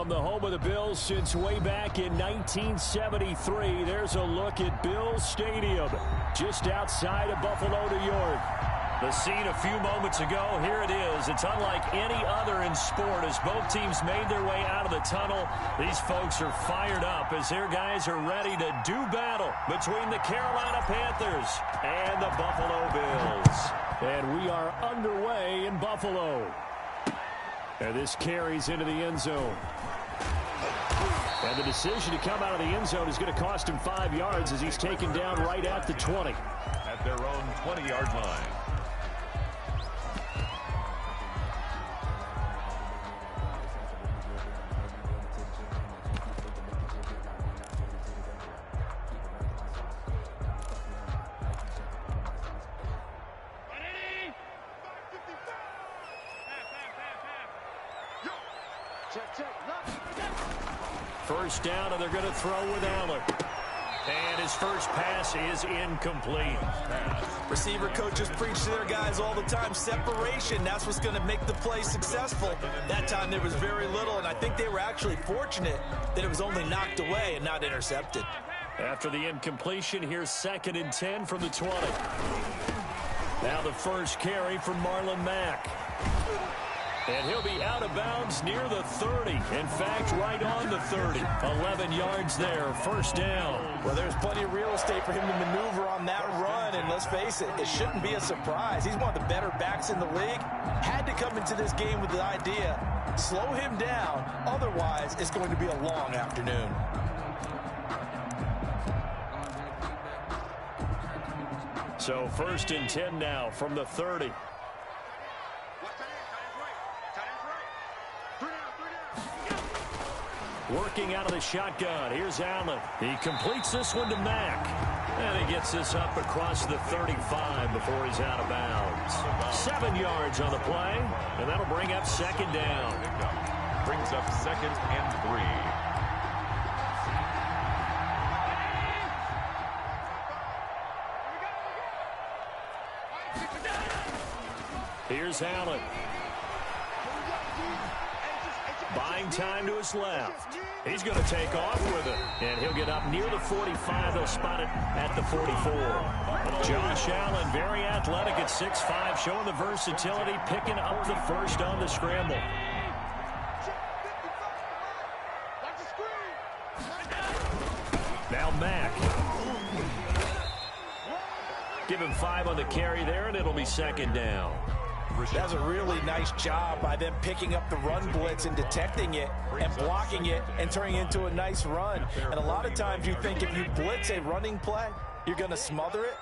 From the home of the Bills since way back in 1973, there's a look at Bills Stadium, just outside of Buffalo, New York. The scene a few moments ago, here it is. It's unlike any other in sport as both teams made their way out of the tunnel. These folks are fired up as their guys are ready to do battle between the Carolina Panthers and the Buffalo Bills. And we are underway in Buffalo. And this carries into the end zone. And the decision to come out of the end zone is going to cost him 5 yards as he's taken down right at the 20. At their own 20-yard line. First down, and they're going to throw with Allen. And his first pass is incomplete. Receiver coaches preach to their guys all the time. Separation, that's what's going to make the play successful. That time there was very little, and I think they were actually fortunate that it was only knocked away and not intercepted. After the incompletion, here's 2nd and 10 from the 20. Now the first carry from Marlon Mack. And he'll be out of bounds near the 30. In fact, right on the 30. 11 yards there, first down. Well, there's plenty of real estate for him to maneuver on that run. And let's face it, it shouldn't be a surprise. He's one of the better backs in the league. Had to come into this game with the idea, slow him down. Otherwise, it's going to be a long afternoon. So 1st and 10 now from the 30. Working out of the shotgun. Here's Allen. He completes this one to Mack. And he gets this up across the 35 before he's out of bounds. 7 yards on the play. And that'll bring up 2nd down. Brings up 2nd and 3. Here's Allen. Buying time to his left. He's going to take off with it. And he'll get up near the 45. They'll spot it at the 44. Josh Allen, very athletic at 6'5", showing the versatility, picking up the first on the scramble. Now Mack. Give him 5 on the carry there, and it'll be 2nd down. That's a really nice job by them picking up the run blitz and detecting it and blocking it and turning it into a nice run. And a lot of times you think if you blitz a running play, you're going to smother it.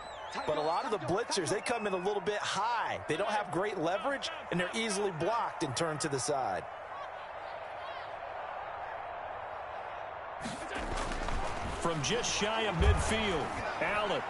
But a lot of the blitzers, they come in a little bit high. They don't have great leverage, and they're easily blocked and turned to the side. From just shy of midfield, Allen.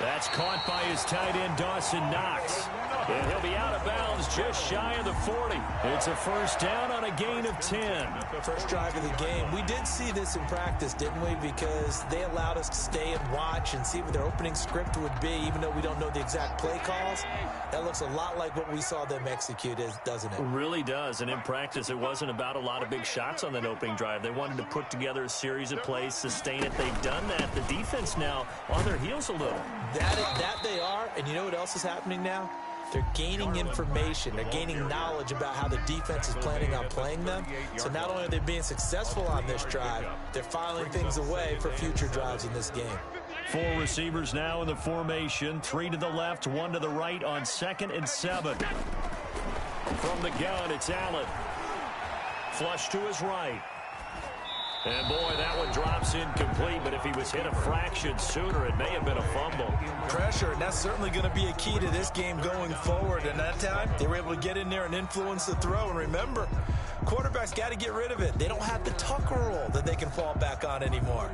That's caught by his tight end, Dawson Knox. And he'll be out of bounds just shy of the 40. It's a first down on a gain of 10. First drive of the game. We did see this in practice, didn't we? Because they allowed us to stay and watch and see what their opening script would be, even though we don't know the exact play calls. That looks a lot like what we saw them execute, doesn't it? It really does. And in practice, it wasn't about a lot of big shots on that opening drive. They wanted to put together a series of plays, sustain it. They've done that. The defense now on their heels a little. That they are. And you know what else is happening now? They're gaining information. They're gaining knowledge about how the defense is planning on playing them. So not only are they being successful on this drive, they're filing things away for future drives in this game. 4 receivers now in the formation. 3 to the left, 1 to the right on 2nd and 7. From the gun, it's Allen. Flush to his right. And, boy, that one drops incomplete, but if he was hit a fraction sooner, it may have been a fumble. Pressure, and that's certainly going to be a key to this game going forward. And that time, they were able to get in there and influence the throw. And remember, quarterbacks got to get rid of it. They don't have the Tucker roll that they can fall back on anymore.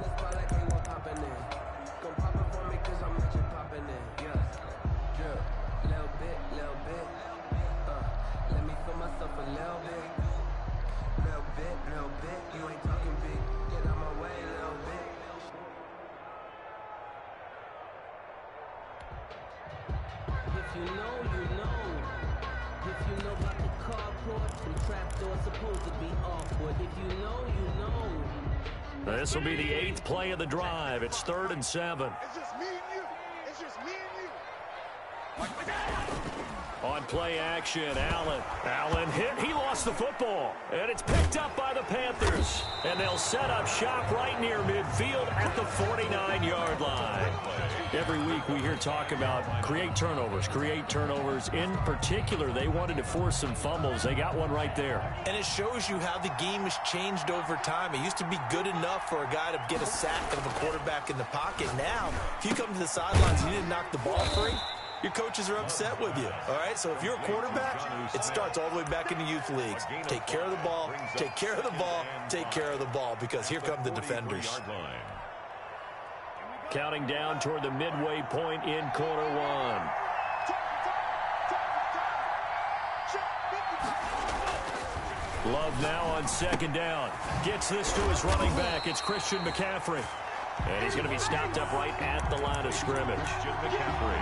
If you know, you know. If you know about the This will be the 8th play of the drive. It's 3rd and 7. It's just me and you. It's just me and you. On play action, Allen hit. He lost the football. And it's picked up by the Panthers. And they'll set up shop right near midfield at the 49-yard line. Every week we hear talk about create turnovers. In particular, they wanted to force some fumbles. They got one right there. And it shows you how the game has changed over time. It used to be good enough for a guy to get a sack of a quarterback in the pocket. Now, if you come to the sidelines and you didn't knock the ball free, your coaches are upset with you, all right? So if you're a quarterback, it starts all the way back in the youth leagues. Take care of the ball, take care of the ball, take care of the ball, because here come the defenders. Counting down toward the midway point in quarter one. Love now on 2nd down. Gets this to his running back. It's Christian McCaffrey. And he's going to be stopped up right at the line of scrimmage.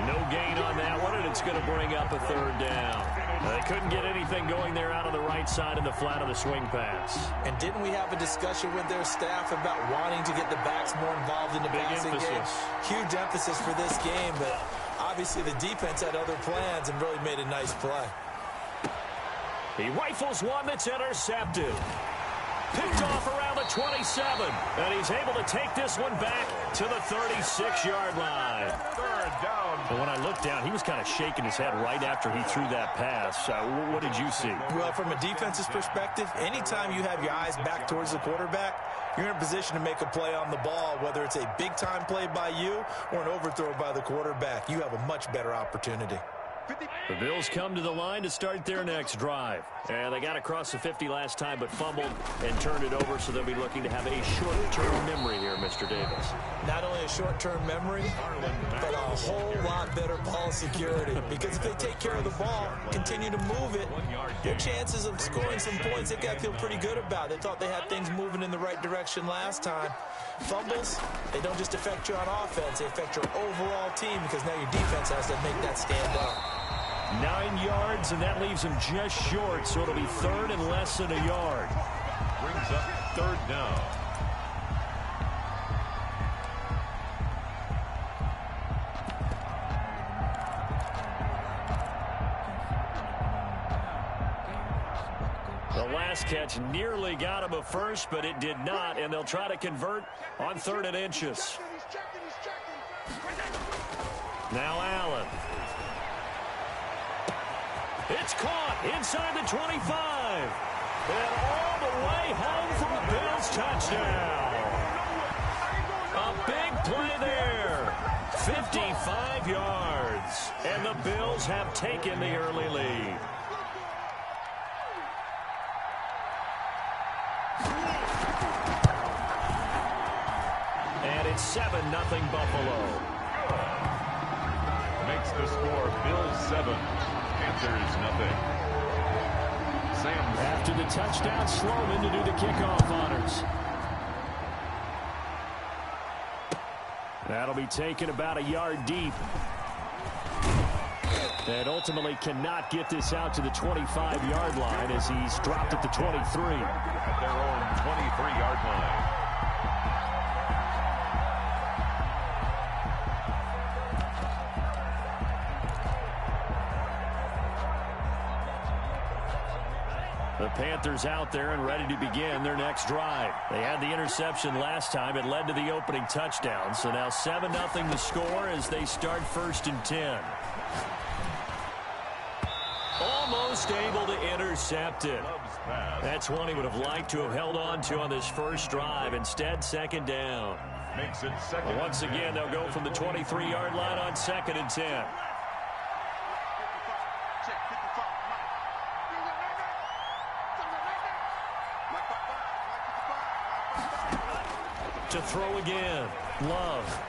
No gain on that one, and it's going to bring up a 3rd down. They couldn't get anything going there out on the right side of the flat of the swing pass. And didn't we have a discussion with their staff about wanting to get the backs more involved in the passing game? Huge emphasis for this game, but obviously the defense had other plans and really made a nice play. He rifles one that's intercepted. Picked off around the 27, and he's able to take this one back to the 36-yard line. 3rd down. But when I looked down, he was kind of shaking his head right after he threw that pass. What did you see? Well, from a defense's perspective, anytime you have your eyes back towards the quarterback, you're in a position to make a play on the ball, whether it's a big-time play by you or an overthrow by the quarterback. You have a much better opportunity. The Bills come to the line to start their next drive. And they got across the 50 last time, but fumbled and turned it over, so they'll be looking to have a short-term memory here, Mr. Davis. Not only a short-term memory, but a whole lot better ball security. Because if they take care of the ball, continue to move it, their chances of scoring some points, they've got to feel pretty good about. They thought they had things moving in the right direction last time. Fumbles, they don't just affect you on offense, they affect your overall team, because now your defense has to make that stand up. 9 yards, and that leaves him just short, so it'll be 3rd and less than a yard. Brings up 3rd down. The last catch nearly got him a first, but it did not, and they'll try to convert on 3rd and inches. Now Allen. It's caught inside the 25. And all the way home for a Bills touchdown. A big play there. 55 yards. And the Bills have taken the early lead. And it's 7-0 Buffalo. Makes the score Bills 7. Panthers nothing. Sam. After the touchdown, Sloman to do the kickoff honors. That'll be taken about a yard deep. And ultimately cannot get this out to the 25-yard line as he's dropped at the 23. At their own 23-yard line. The Panthers out there and ready to begin their next drive. They had the interception last time. It led to the opening touchdown. So now 7-0 the score as they start 1st and 10. Almost able to intercept it. That's one he would have liked to have held on to on this first drive. Instead, 2nd down. Makes it 2nd. Once again, they'll go from the 23-yard line on 2nd and 10. To throw again. Love.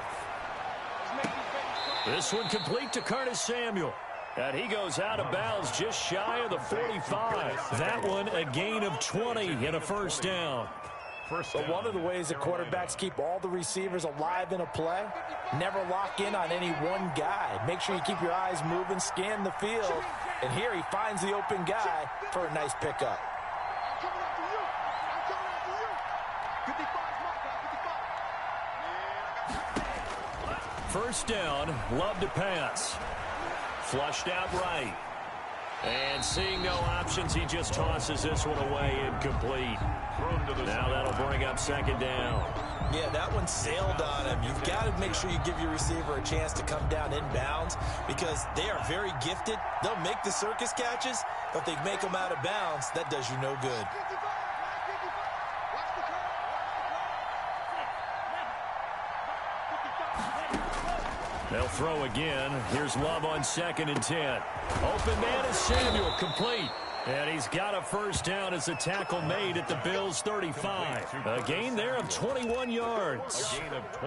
This one complete to Curtis Samuel. And he goes out of bounds just shy of the 45. That one a gain of 20 and a 1st down. But one of the ways that quarterbacks keep all the receivers alive in a play, never lock in on any one guy. Make sure you keep your eyes moving, scan the field, And here he finds the open guy for a nice pickup. I'm coming after you. I'm coming after you. 55's my guy. 55. First down, Love to pass. Flushed out right. And seeing no options, he just tosses this one away, incomplete. Now that'll bring up second down. Yeah, that one sailed on him. You've got to make sure you give your receiver a chance to come down inbounds because they are very gifted. They'll make the circus catches, but if they make them out of bounds, that does you no good. 55. Watch the curve. They'll throw again. Here's Love on 2nd and 10. Open man is Samuel, complete. And he's got a first down as a tackle made at the Bills' 35. A gain there of 21 yards.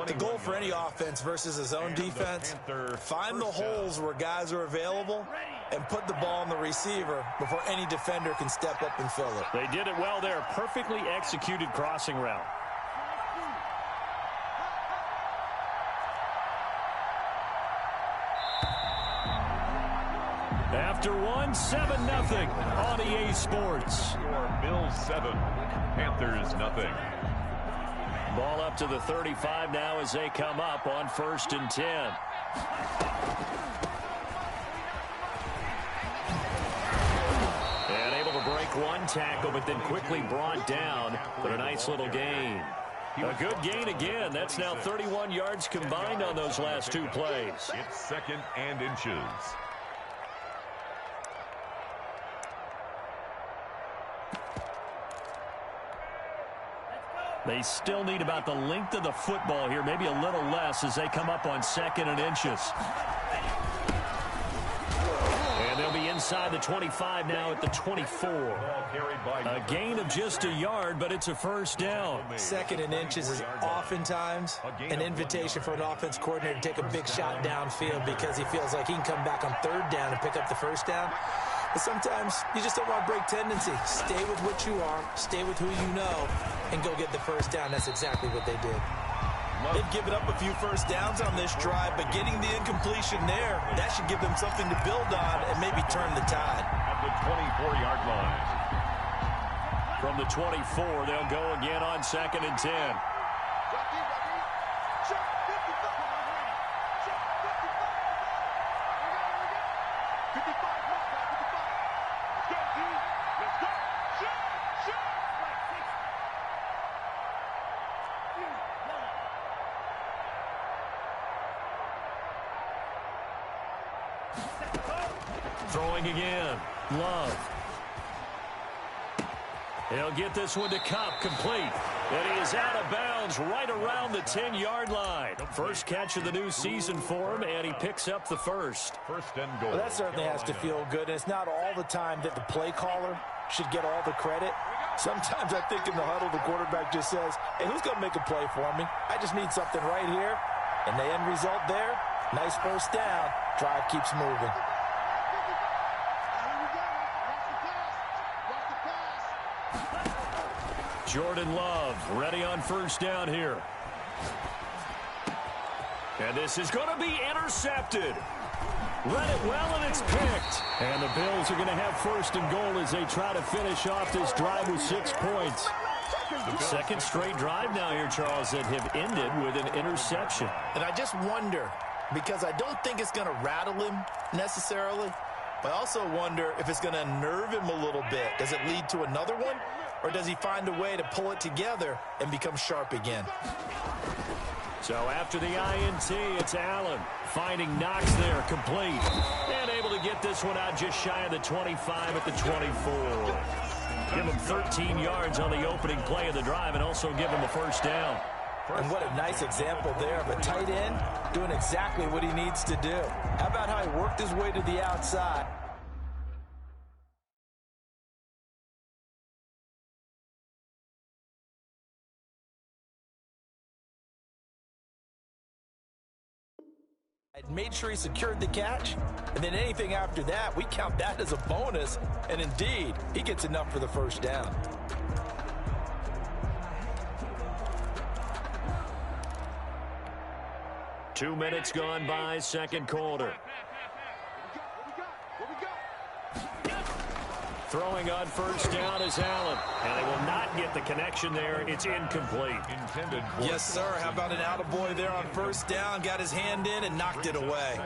The goal for any offense versus his own defense, find the holes where guys are available and put the ball on the receiver before any defender can step up and fill it. They did it well there. Perfectly executed crossing route. After one, 7-0 on EA Sports. Score Bills 7, Panthers 0. Ball up to the 35 now as they come up on 1st and 10. And able to break one tackle, but then quickly brought down. But a nice little gain. A good gain again. That's now 31 yards combined on those last two plays. It's 2nd and inches. They still need about the length of the football here, maybe a little less as they come up on 2nd and inches. And they'll be inside the 25 now at the 24. A gain of just a yard, but it's a first down. 2nd and inches is oftentimes an invitation for an offense coordinator to take a big shot downfield because he feels like he can come back on 3rd down and pick up the first down. But sometimes you just don't want to break tendency. Stay with what you are, stay with who you know, and go get the first down. That's exactly what they did. They've given up a few first downs on this drive, but getting the incompletion there, that should give them something to build on and maybe turn the tide. At the 24-yard line. From the 24, they'll go again on 2nd and 10. Check 55. Check 55. 55 my guy. 55. Let's go, D. Let's go. Check. Throwing again. Love. He'll get this one to Cup, complete. And he is out of bounds right around the 10-yard line. First catch of the new season for him, and he picks up the first. 1st and goal. Well, that certainly has to feel good. And it's not all the time that the play caller should get all the credit. Sometimes I think in the huddle, the quarterback just says, hey, who's going to make a play for me? I just need something right here. And the end result there, nice first down. Drive keeps moving. Jordan Love ready on first down here. And this is going to be intercepted. Read it well, and it's picked. And the Bills are going to have 1st and goal as they try to finish off this drive with 6 points. Second straight drive now here, Charles, that have ended with an interception. And I just wonder, because I don't think it's going to rattle him necessarily, but I also wonder if it's going to unnerve him a little bit. Does it lead to another one? Or does he find a way to pull it together and become sharp again? So after the INT, it's Allen finding Knox there, complete. And able to get this one out just shy of the 25 at the 24. Give him 13 yards on the opening play of the drive and also give him a first down. And what a nice example there of a tight end doing exactly what he needs to do. How about how he worked his way to the outside? Made sure he secured the catch, and then anything after that, we count that as a bonus. And indeed, he gets enough for the first down. Two minutes gone by, second quarter. What we got? Throwing on first down is Allen. And they will not get the connection there. It's incomplete. Intended. Yes, sir. How about an attaboy there on first down? Got his hand in and knocked it away.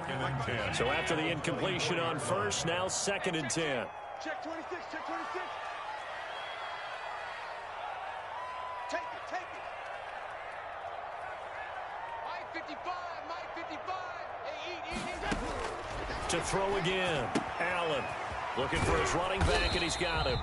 So after the incompletion on first, now 2nd and 10. Check 26, check 26. Take it, take it. Mike 55, Mike 55. Hey, eat. To throw again. Allen looking for his running back, and he's got him.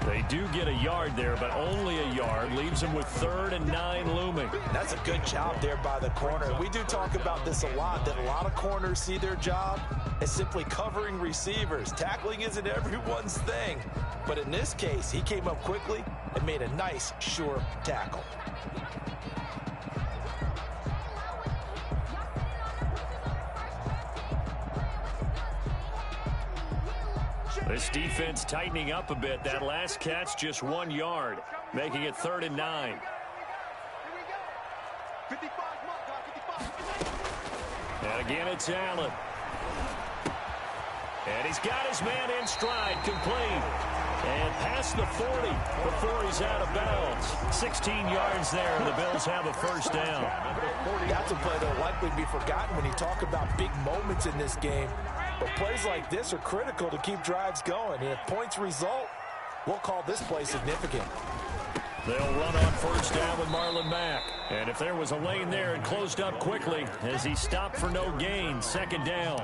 They do get a yard there, but only a yard. Leaves him with 3rd and 9 looming. That's a good job there by the corner. We do talk about this a lot, that a lot of corners see their job as simply covering receivers. Tackling isn't everyone's thing. But in this case, he came up quickly and made a nice, sure tackle. This defense tightening up a bit. That last catch just 1 yard, making it 3rd and 9. Here we go. 55, mark, 55. And again, it's Allen. And he's got his man in stride, complete. And past the 40 before he's out of bounds. 16 yards there, and the Bills have a first down. That's a play that'll likely be forgotten when you talk about big moments in this game. But plays like this are critical to keep drives going. And if points result, we'll call this play significant. They'll run on first down with Marlon Mack. And if there was a lane there, it closed up quickly as he stopped for no gain. 2nd down.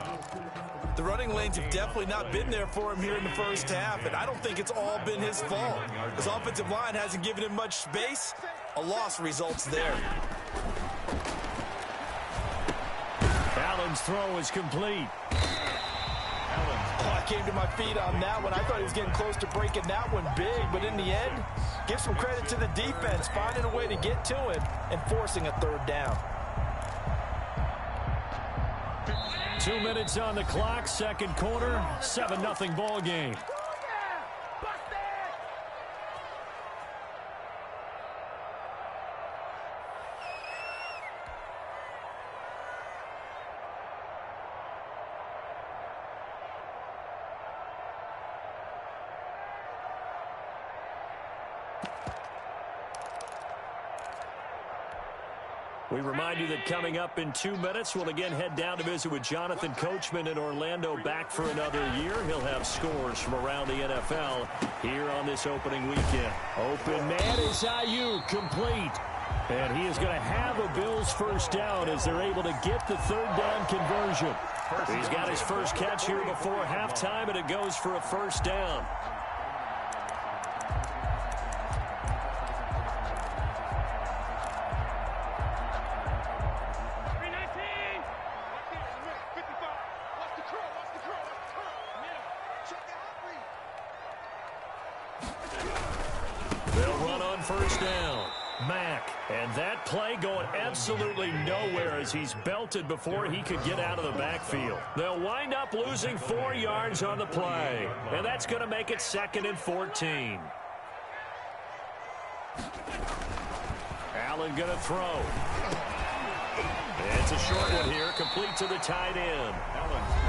The running lanes have definitely not been there for him here in the first half, and I don't think it's all been his fault. His offensive line hasn't given him much space. A loss results there. Allen's throw is complete. Oh, I came to my feet on that one. I thought he was getting close to breaking that one big, but in the end, give some credit to the defense, finding a way to get to him and forcing a 3rd down. 2 minutes on the clock, 2nd quarter, 7-0 ball game. We remind you that coming up in 2 minutes, we'll again head down to visit with Jonathan Coachman in Orlando, back for another year. He'll have scores from around the NFL here on this opening weekend. Open man is Ayuk, complete. And he is going to have a Bills first down as they're able to get the 3rd down conversion. He's got his first catch here before halftime, and it goes for a first down. First down, Mack, and that play going absolutely nowhere as he's belted before he could get out of the backfield. They'll wind up losing 4 yards on the play, and that's going to make it 2nd and 14. Allen going to throw. It's a short one here, complete to the tight end.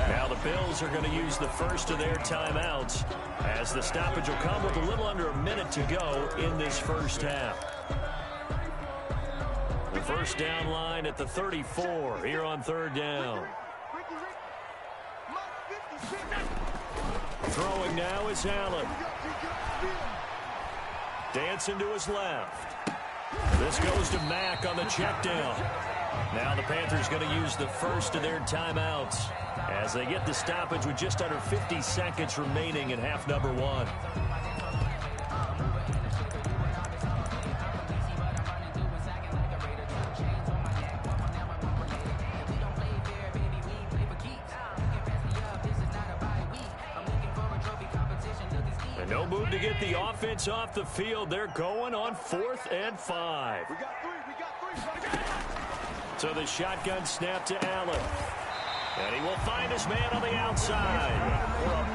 Now the Bills are going to use the first of their timeouts as the stoppage will come with a little under a minute to go in this first half. The first down line at the 34 here on 3rd down. Throwing now is Allen. Dancing to his left. This goes to Mack on the check down. Now the Panthers going to use the first of their timeouts as they get the stoppage with just under 50 seconds remaining in half number 1. And no move to get the offense off the field. They're going on 4th and 5. We got three. So the shotgun snap to Allen. And he will find his man on the outside.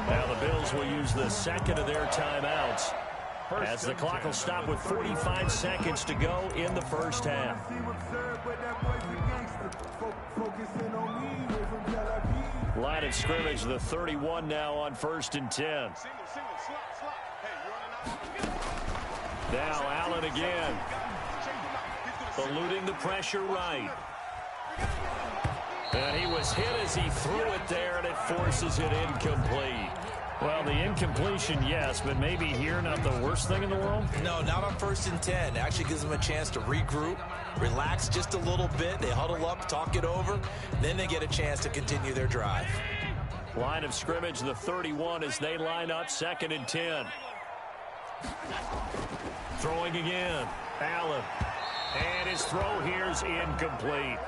Now the Bills will use the second of their timeouts as the clock will stop with 45 seconds to go in the first half. Line of scrimmage, the 31 now on 1st and 10. Now Allen again. Eluding the pressure right. And he was hit as he threw it there, and it forces it incomplete. Well, the incompletion, yes, but maybe here not the worst thing in the world? No, not on 1st and 10. It actually gives them a chance to regroup, relax just a little bit. They huddle up, talk it over. Then they get a chance to continue their drive. Line of scrimmage, the 31 as they line up 2nd and 10. Throwing again. Allen. And his throw here is incomplete.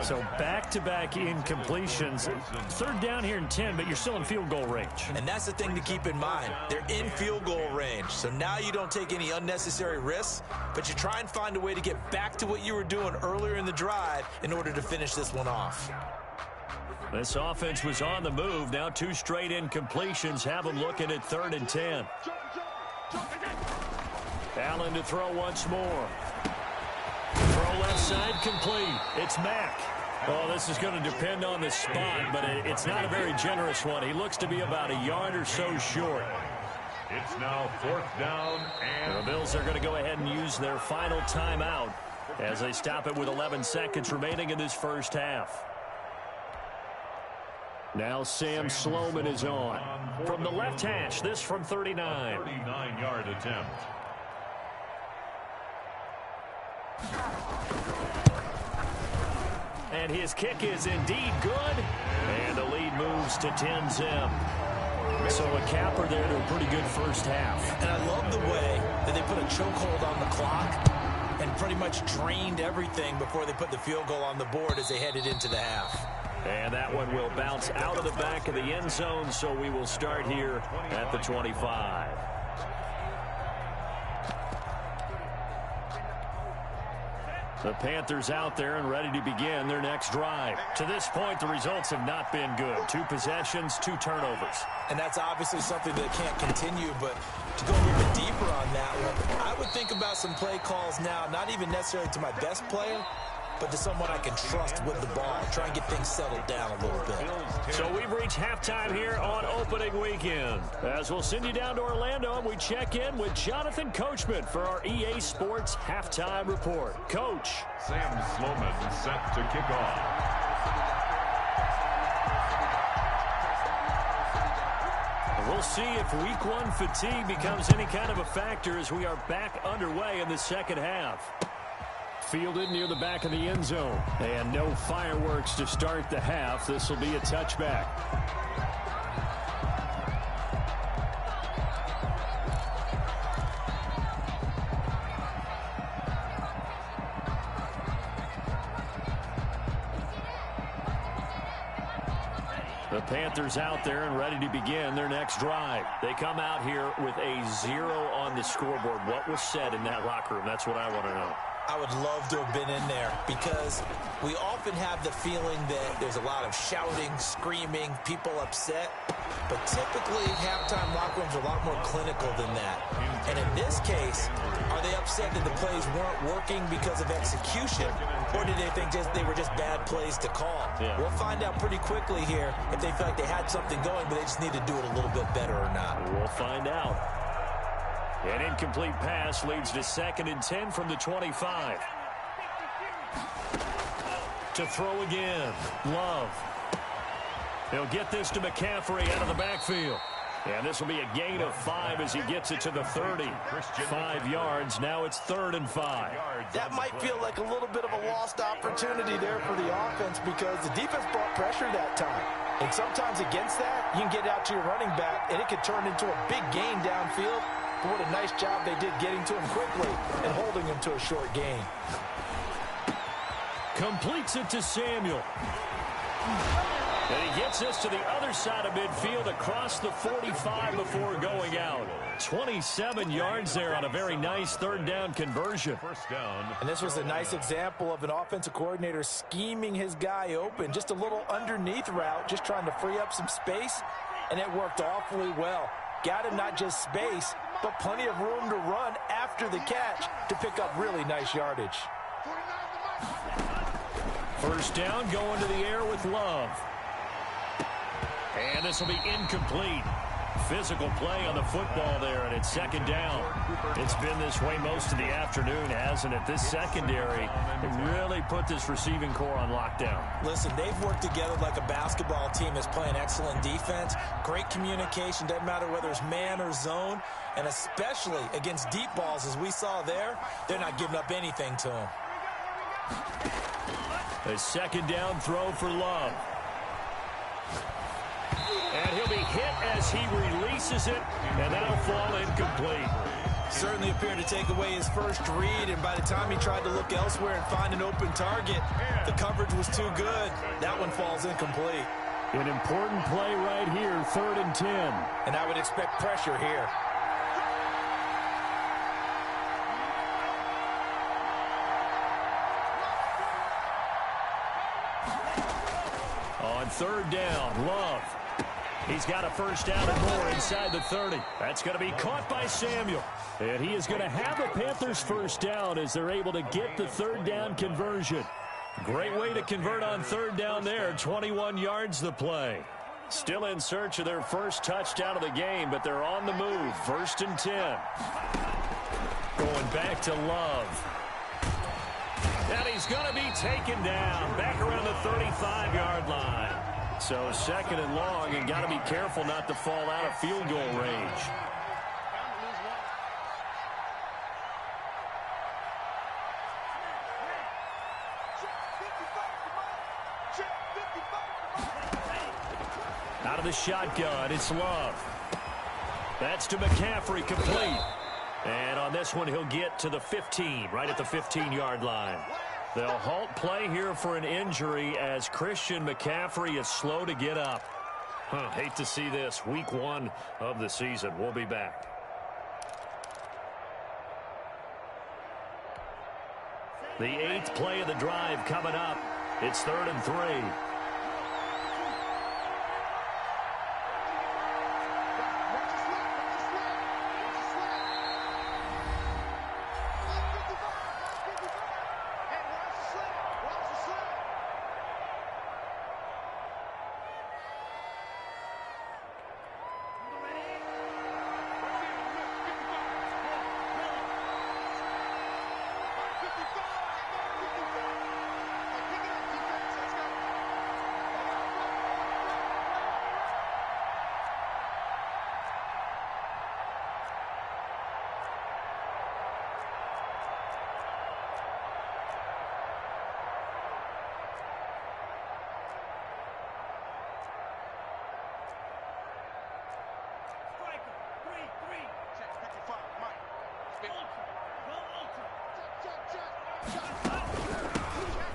So back-to-back incompletions. 3rd down here and 10, but you're still in field goal range. And that's the thing to keep in mind. They're in field goal range. So now you don't take any unnecessary risks, but you try and find a way to get back to what you were doing earlier in the drive in order to finish this one off. This offense was on the move. Now 2 straight incompletions have them looking at 3rd and 10. Allen to throw once more. Throw left side complete. It's Mack. Oh, this is going to depend on the spot, but it's not a very generous one. He looks to be about a yard or so short. It's now 4th down, and the Bills are going to go ahead and use their final timeout as they stop it with 11 seconds remaining in this first half. Now Sam Sloman is on. From the left hash, this from 39. 39-yard attempt. And his kick is indeed good. And the lead moves to 10-zip. So a capper there to a pretty good first half. And I love the way that they put a chokehold on the clock and pretty much drained everything before they put the field goal on the board as they headed into the half. And that one will bounce out of the back of the end zone, so we will start here at the 25. The Panthers out there and ready to begin their next drive. To this point, the results have not been good. 2 possessions, 2 turnovers. And that's obviously something that can't continue, but to go a little bit deeper on that one, I would think about some play calls now, not even necessarily to my best player, but to someone I can trust with the ball. Try and get things settled down a little bit. So we've reached halftime here on opening weekend. As we'll send you down to Orlando, and we check in with Jonathan Coachman for our EA Sports Halftime Report. Coach. Sam Sloman set to kick off. We'll see if week 1 fatigue becomes any kind of a factor as we are back underway in the second half. Fielded near the back of the end zone. And no fireworks to start the half. This will be a touchback. The Panthers out there and ready to begin their next drive. They come out here with a 0 on the scoreboard. What was said in that locker room? That's what I want to know. I would love to have been in there because we often have the feeling that there's a lot of shouting, screaming, people upset. But typically, halftime locker rooms are a lot more clinical than that. And in this case, are they upset that the plays weren't working because of execution? Or did they think they were just bad plays to call? Yeah. We'll find out pretty quickly here if they feel like they had something going, but they just need to do it a little bit better or not. We'll find out. An incomplete pass leads to 2nd and 10 from the 25. To throw again. Love. He'll get this to McCaffrey out of the backfield. And this will be a gain of 5 as he gets it to the 30. 5 yards. Now it's 3rd and 5. That might feel like a little bit of a lost opportunity there for the offense because the defense brought pressure that time. And sometimes against that, you can get out to your running back, and it could turn into a big gain downfield. But what a nice job they did getting to him quickly and holding him to a short gain. Completes it to Samuel. And he gets this to the other side of midfield across the 45 before going out. 27 yards there on a very nice 3rd down conversion. First down. And this was a nice example of an offensive coordinator scheming his guy open. Just a little underneath route, just trying to free up some space, and it worked awfully well. Got him not just space, but plenty of room to run after the catch to pick up really nice yardage. First down, going to the air with Love. And this will be incomplete. Physical play on the football there, and it's second down. It's been this way most of the afternoon, hasn't it? This secondary really put this receiving core on lockdown. Listen, they've worked together like a basketball team that's playing excellent defense. Great communication, doesn't matter whether it's man or zone, and especially against deep balls, as we saw there, they're not giving up anything to them. A second down throw for Love. And he'll be hit as he releases it, and that'll fall incomplete. Certainly appeared to take away his first read, and by the time he tried to look elsewhere and find an open target, the coverage was too good. That one falls incomplete. An important play right here, 3rd and 10. And I would expect pressure here. On 3rd down, Love. He's got a first down and more inside the 30. That's going to be caught by Samuel. And he is going to have the Panthers first down as they're able to get the 3rd down conversion. Great way to convert on 3rd down there. 21 yards the play. Still in search of their first touchdown of the game, but they're on the move. 1st and 10. Going back to Love. And he's going to be taken down back around the 35-yard line. So 2nd and long, and got to be careful not to fall out of field goal range. Out of the shotgun, it's Love. That's to McCaffrey, complete. And on this one, he'll get to the 15, right at the 15-yard line. They'll halt play here for an injury as Christian McCaffrey is slow to get up. Hate to see this. Week 1 of the season. We'll be back. The 8th play of the drive coming up. It's 3rd and 3.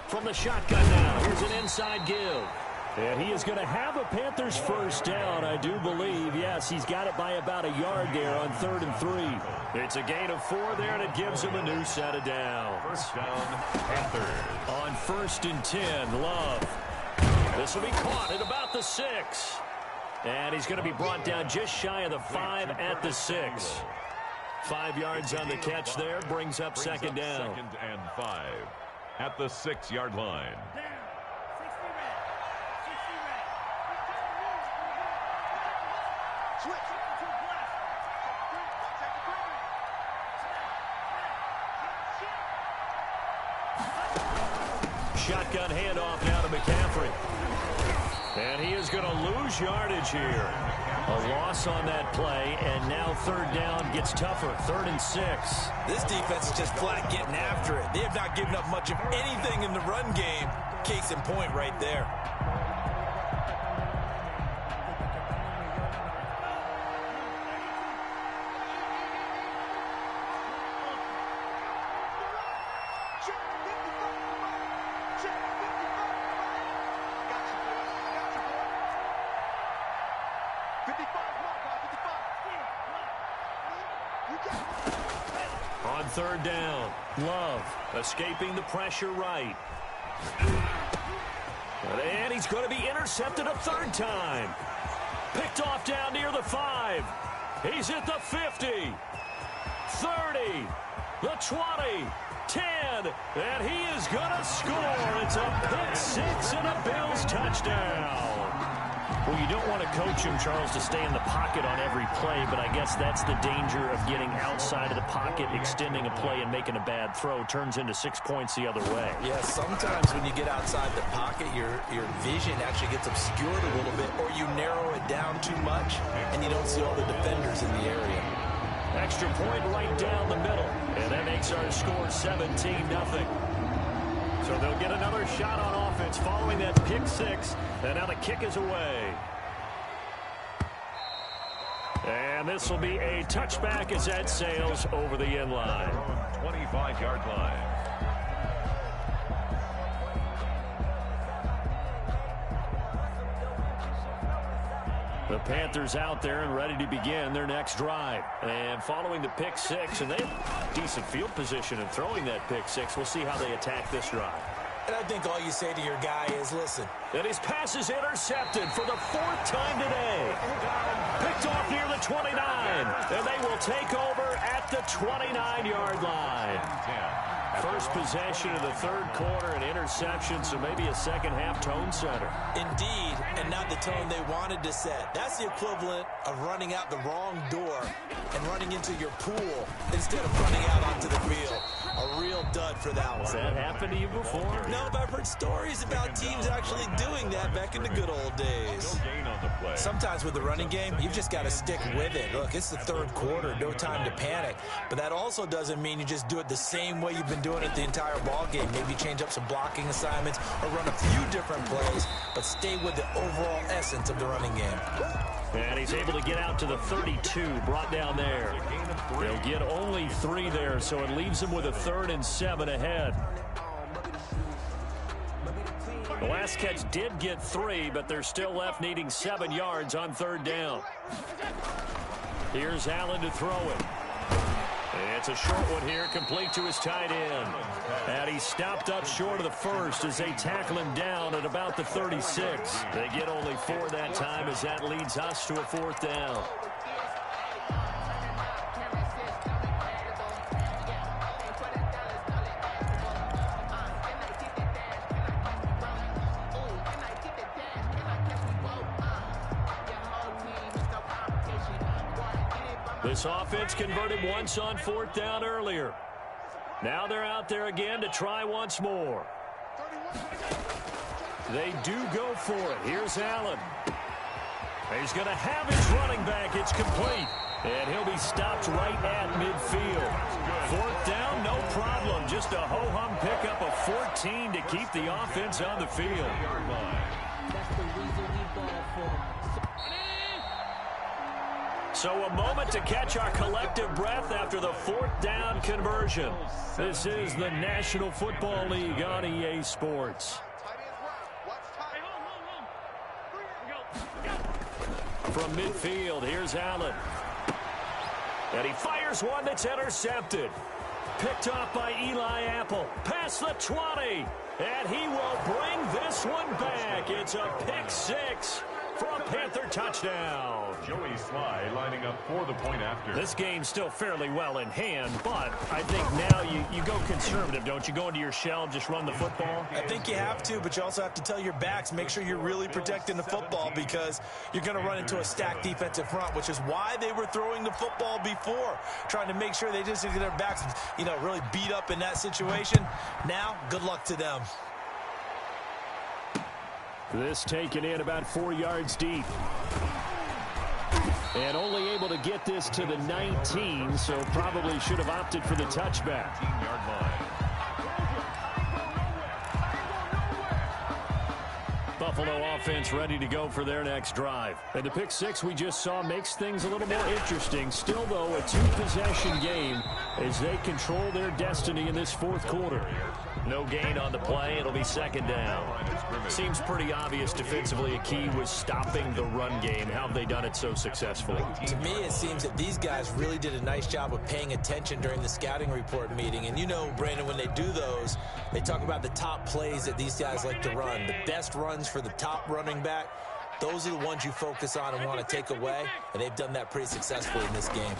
From the shotgun now, here's an inside give. And he is going to have a Panthers first down, I do believe. Yes, he's got it by about a yard there on 3rd and 3. It's a gain of 4 there, and it gives him a new set of downs. First down, Panthers. On 1st and 10, Love. This will be caught at about the 6. And he's going to be brought down just shy of the 5 at the 6. 5 yards on the catch there, brings up second down. 2nd and 5 at the 6-yard line. Shotgun handoff now to McCaffrey. And he is going to lose yardage here. A loss on that play, and now 3rd down gets tougher. 3rd and 6. This defense is just flat getting after it. They have not given up much of anything in the run game. Case in point right there. On 3rd down, Love escaping the pressure right. And he's going to be intercepted a 3rd time. Picked off down near the 5. He's at the 50, 30, the 20, 10, and he is going to score. It's a pick six and a Bills touchdown. Well, you don't want to coach him, Charles, to stay in the pocket on every play, but I guess that's the danger of getting outside of the pocket, extending a play, and making a bad throw. Turns into 6 points the other way. Yeah, sometimes when you get outside the pocket, your vision actually gets obscured a little bit, or you narrow it down too much, and you don't see all the defenders in the area. Extra point right down the middle, and that makes our score 17-0. So they'll get another shot on offense following that pick six, and now the kick is away. And this will be a touchback as that sails over the end line. 25-yard line. The Panthers out there and ready to begin their next drive. And following the pick six, and they have decent field position in throwing that pick six. We'll see how they attack this drive. And I think all you say to your guy is, listen. And his pass is intercepted for the 4th time today. Picked off near the 29. And they will take over at the 29-yard line. First possession of the third quarter, an interception, so maybe a second-half tone setter. Indeed, and not the tone they wanted to set. That's the equivalent of running out the wrong door and running into your pool instead of running out onto the field. A real dud for that one. Has that happened to you before? No, but I've heard stories about teams actually doing that back in the good old days. No gain on the play. Sometimes with the running game, you've just got to stick with it. Look, it's the third quarter, no time to panic. But that also doesn't mean you just do it the same way you've been doing it the entire ball game. Maybe change up some blocking assignments or run a few different plays, but stay with the overall essence of the running game. And he's able to get out to the 32, brought down there. They'll get only 3 there, so it leaves him with a 3rd and 7 ahead. The last catch did get 3, but they're still left needing 7 yards on 3rd down. Here's Allen to throw it. It's a short one here, complete to his tight end. And he's stopped up short of the first as they tackle him down at about the 36. They get only 4 that time as that leads us to a 4th down. This offense converted once on 4th down earlier. Now they're out there again to try once more. They do go for it. Here's Allen. He's going to have his running back. It's complete. And he'll be stopped right at midfield. 4th down, no problem. Just a ho-hum pickup of 14 to keep the offense on the field. That's the reason we ball for. So a moment to catch our collective breath after the 4th down conversion. This is the National Football League on EA Sports. From midfield, here's Allen. And he fires one that's intercepted. Picked off by Eli Apple. Past the 20. And he will bring this one back. It's a pick six for a Panther touchdown. Joey Sly lining up for the point after. This game's still fairly well in hand, but I think now you go conservative, don't you? Go into your shell, just run the football? I think you have to, but you also have to tell your backs, make sure you're really protecting the football because you're going to run into a stacked defensive front, which is why they were throwing the football before, trying to make sure they just get their backs, really beat up in that situation. Now, good luck to them. This taken in about 4 yards deep. And only able to get this to the 19, so probably should have opted for the touchback. 19-yard line. Buffalo offense ready to go for their next drive. And the pick six we just saw makes things a little more interesting. Still, though, a 2-possession game as they control their destiny in this 4th quarter. No gain on the play. It'll be 2nd down. Seems pretty obvious defensively a key was stopping the run game. How have they done it so successfully? To me, it seems that these guys really did a nice job of paying attention during the scouting report meeting. And Brandon, when they do those, they talk about the top plays that these guys like to run. The best runs for the top running back. those are the ones you focus on and want to take away, and they've done that pretty successfully in this game.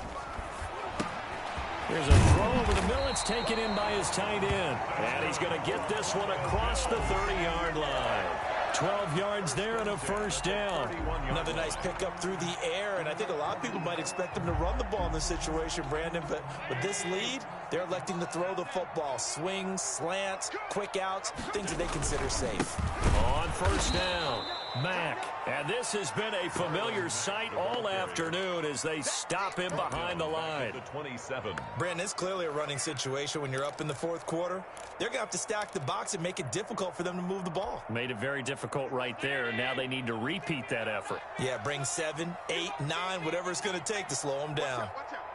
Here's a throw over the middle. It's taken in by his tight end. And he's going to get this one across the 30-yard line. 12 yards there and a first down. Another nice pickup through the air, and I think a lot of people might expect them to run the ball in this situation, Brandon, but with this lead, they're electing to throw the football. Swings, slants, quick outs, things that they consider safe. On first down, Mack. And this has been a familiar sight all afternoon as they stop him behind the line. 27. Brandon, it's clearly a running situation when you're up in the fourth quarter. They're going to have to stack the box and make it difficult for them to move the ball. Made it very difficult right there. Now they need to repeat that effort. Yeah, bring 7, 8, 9, whatever it's going to take to slow them down. Watch out.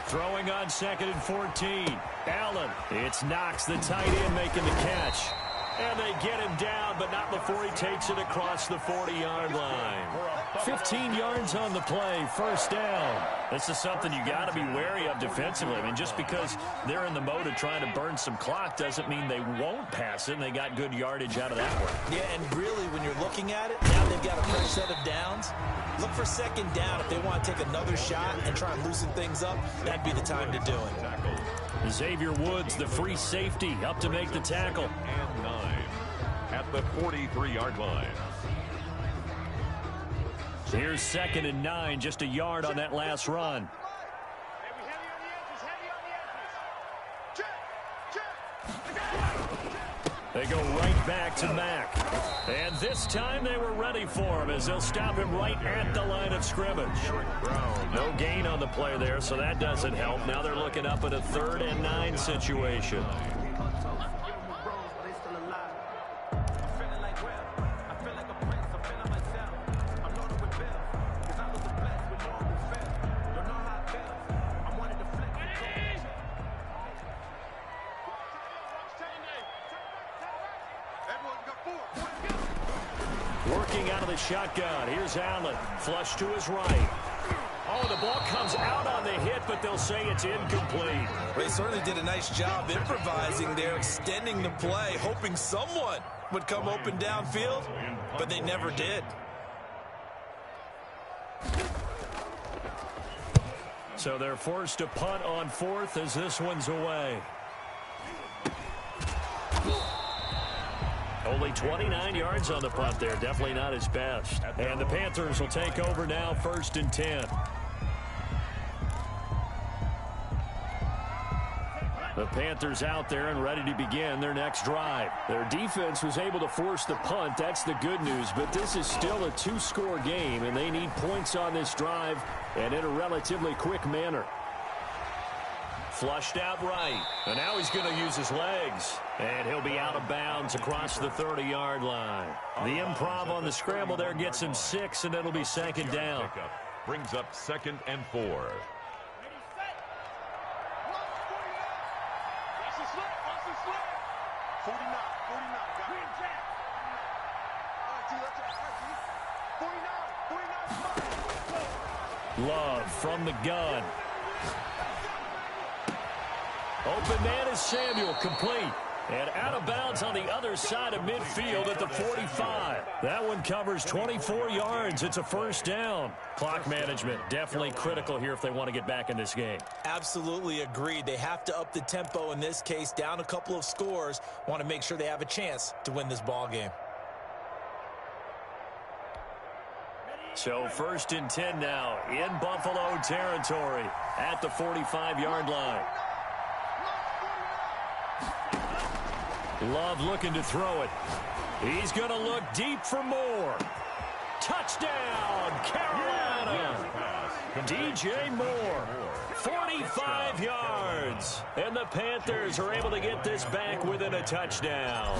Throwing on 2nd and 14. Allen. It's Knox, the tight end, making the catch. And they get him down, but not before he takes it across the 40-yard line. 15 yards on the play, first down. This is something you got to be wary of defensively. I mean, just because they're in the mode of trying to burn some clock doesn't mean they won't pass it, and they got good yardage out of that one. Yeah, and really, when you're looking at it, now they've got a fresh set of downs. Look for second down if they want to take another shot and try and loosen things up. That'd be the time to do it. Xavier Woods, the free safety, up to make the tackle. And 9 at the 43-yard line. Here's 2nd and 9, just a yard on that last run. They go right back to Mack. And this time they were ready for him as they'll stop him right at the line of scrimmage. No gain on the play there, so that doesn't help. Now they're looking up at a 3rd and 9 situation. Working out of the shotgun. Here's Allen. Flush to his right. Oh, the ball comes out on the hit, but they'll say it's incomplete. They certainly did a nice job improvising there, extending the play, hoping someone would come open downfield, but they never did. So they're forced to punt on 4th as this one's away. Only 29 yards on the punt there. Definitely not his best. And the Panthers will take over now, 1st and 10. The Panthers out there and ready to begin their next drive. Their defense was able to force the punt. That's the good news. But this is still a 2-score game, and they need points on this drive and in a relatively quick manner. Flushed out right. And now he's going to use his legs. And he'll be out of bounds across the 30-yard line. The improv on the scramble there gets him 6, and it'll be 2nd down. Brings up 2nd and 4. Love from the gun. Open man is Samuel, complete. And out of bounds on the other side of midfield at the 45. That one covers 24 yards. It's a first down. Clock management definitely critical here if they want to get back in this game. Absolutely agreed. They have to up the tempo in this case, down a couple of scores. Want to make sure they have a chance to win this ball game. So 1st and 10 now in Buffalo territory at the 45-yard line. Love looking to throw it. He's going to look deep for more. Touchdown, Carolina. DJ Moore, 45 yards. And the Panthers are able to get this back within a touchdown.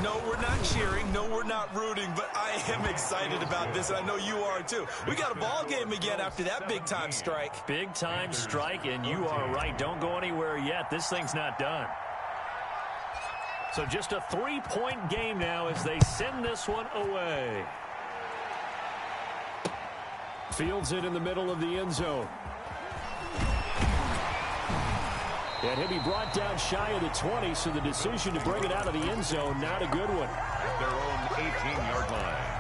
No, we're not cheering. No, we're not rooting. But I am excited about this, and I know you are too. We got a ball game again after that big-time strike. Big-time strike, and you are right. Don't go anywhere yet. This thing's not done. So just a 3-point game now as they send this one away. Fields it in the middle of the end zone. And he'll be brought down shy of the 20, so the decision to bring it out of the end zone, not a good one. At their own 18-yard line.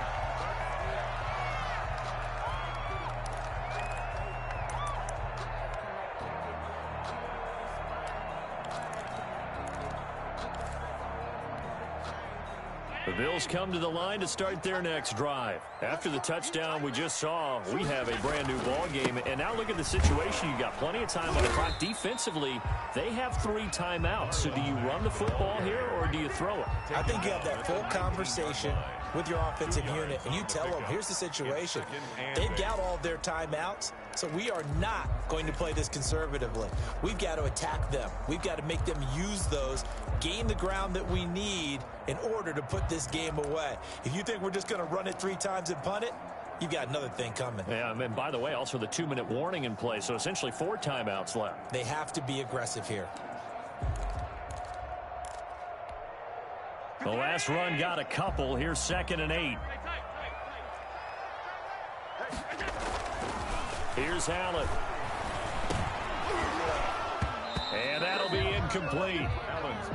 The Bills come to the line to start their next drive. After the touchdown we just saw, we have a brand new ball game. And now look at the situation. You got plenty of time on the clock. Defensively, they have 3 timeouts. So do you run the football here or do you throw it? I think you have that full conversation with your offensive unit, and you tell them, here's the situation. They've got all of their timeouts, so we are not going to play this conservatively. We've got to attack them. We've got to make them use those, gain the ground that we need in order to put this game away. If you think we're just going to run it 3 times and punt it, you've got another thing coming. Yeah, and by the way, also the 2-minute warning in play, so essentially 4 timeouts left. They have to be aggressive here. The last run got a couple. Here's 2nd and 8. Here's Allen. And that'll be incomplete.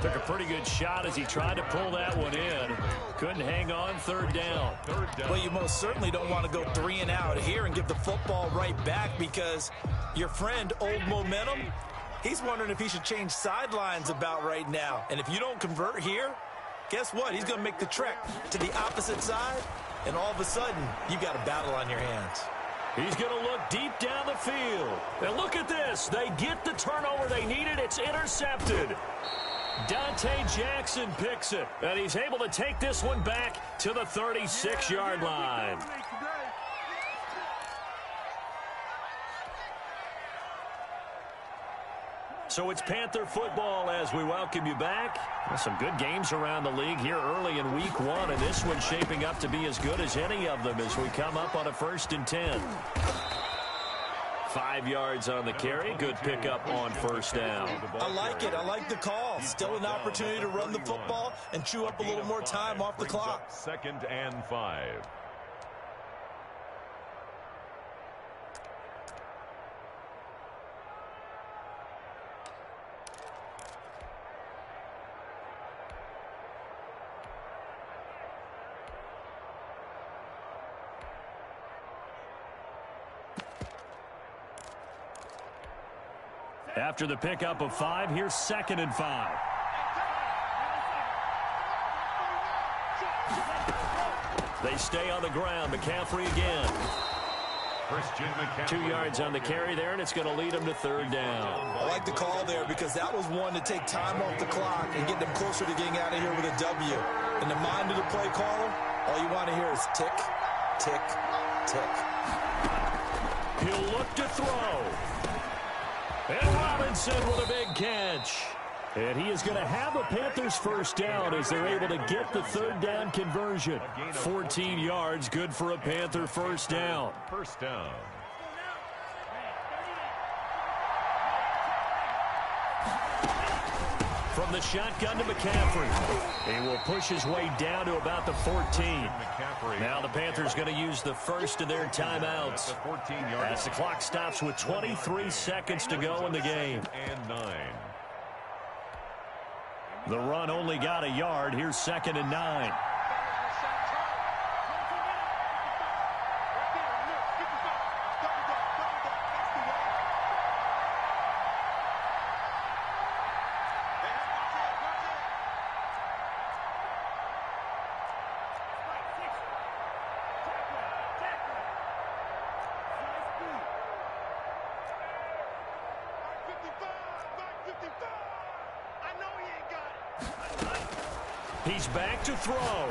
Took a pretty good shot as he tried to pull that one in. Couldn't hang on. 3rd down. Well, you most certainly don't want to go 3 and out here and give the football right back, because your friend, Old Momentum, he's wondering if he should change sidelines about right now. And if you don't convert here, guess what? He's going to make the trek to the opposite side, and all of a sudden, you've got a battle on your hands. He's going to look deep down the field. And look at this. They get the turnover they needed. It's intercepted. Dante Jackson picks it, and he's able to take this one back to the 36-yard line. So it's Panther football as we welcome you back. Some good games around the league here early in week 1, and this one's shaping up to be as good as any of them as we come up on a 1st and 10. 5 yards on the carry. Good pickup on 1st down. I like it. I like the call. Still an opportunity to run the football and chew up a little more time off the clock. 2nd and 5. After the pickup of 5, here's 2nd and 5. They stay on the ground. McCaffrey again. 2 yards on the carry there, and it's going to lead them to 3rd down. I like the call there, because that was one to take time off the clock and get them closer to getting out of here with a W. In the mind of the play caller, all you want to hear is tick, tick, tick. He'll look to throw. And Robinson with a big catch. And he is going to have a Panthers 1st down as they're able to get the 3rd down conversion. 14 yards, good for a Panther 1st down. 1st down. From the shotgun to McCaffrey. He will push his way down to about the 14. Now the Panthers going to use the first of their timeouts as the clock stops with 23 seconds to go in the game. And 9. The run only got a yard. Here's 2nd and 9. He's back to throw.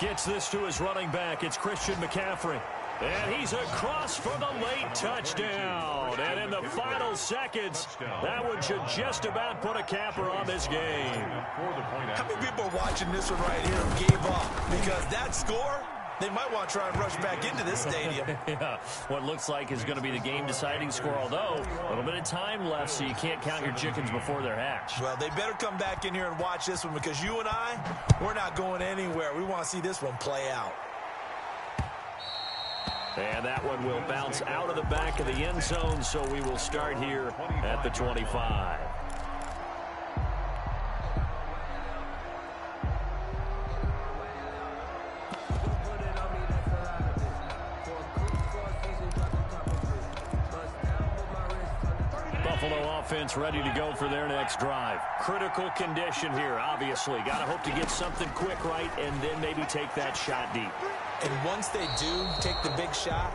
Gets this to his running back. It's Christian McCaffrey. And he's across for the late touchdown. And in the final seconds, that one should just about put a capper on this game. How many people are watching this one right here and gave up? Because that score, they might want to try and rush back into this stadium. Yeah, what looks like is going to be the game-deciding score, although a little bit of time left, so you can't count your chickens before they're hatched. Well, they better come back in here and watch this one, because you and I, we're not going anywhere. We want to see this one play out. And that one will bounce out of the back of the end zone, so we will start here at the 25. Buffalo offense ready to go for their next drive. Critical condition here, obviously. Got to hope to get something quick right and then maybe take that shot deep. And once they do take the big shot,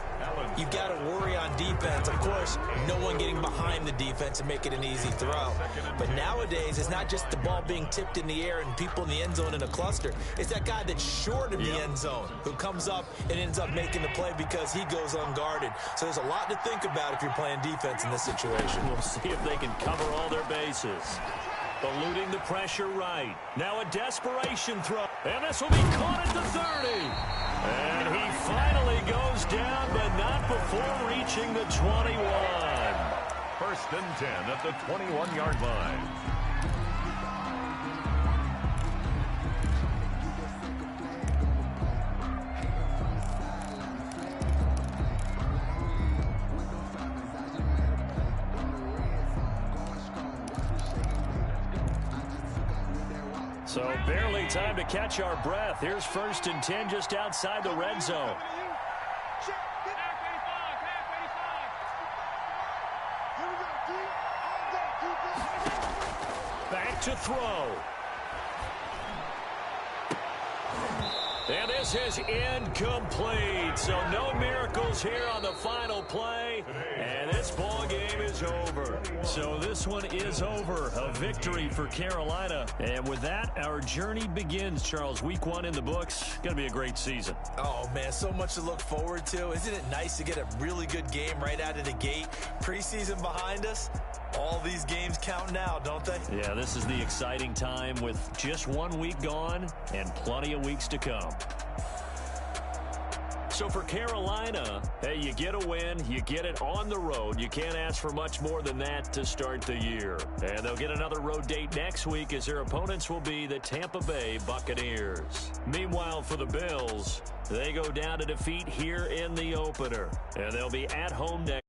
you've got to worry on defense. Of course, no one getting behind the defense and make it an easy throw. But nowadays, it's not just the ball being tipped in the air and people in the end zone in a cluster. It's that guy that's short of the end zone who comes up and ends up making the play because he goes unguarded. So there's a lot to think about if you're playing defense in this situation. We'll see if they can cover all their bases. Eluding the pressure right. Now a desperation throw. And this will be caught at the 30. And he finally goes down, but not before reaching the 21. First and 10 at the 21-yard line. So barely time to catch our breath. Here's first and 10 just outside the red zone. Back to throw. And this is incomplete. So no miracles here on the final play. And this ball game is over. So this one is over. A victory for Carolina. And with that, our journey begins, Charles. Week 1 in the books. Going to be a great season. Oh, man, so much to look forward to. Isn't it nice to get a really good game right out of the gate? Preseason behind us. All these games count now, don't they? Yeah, this is the exciting time with just 1 week gone and plenty of weeks to come. So for Carolina, hey, you get a win, you get it on the road. You can't ask for much more than that to start the year. And they'll get another road date next week as their opponents will be the Tampa Bay Buccaneers. Meanwhile, for the Bills, they go down to defeat here in the opener. And they'll be at home next.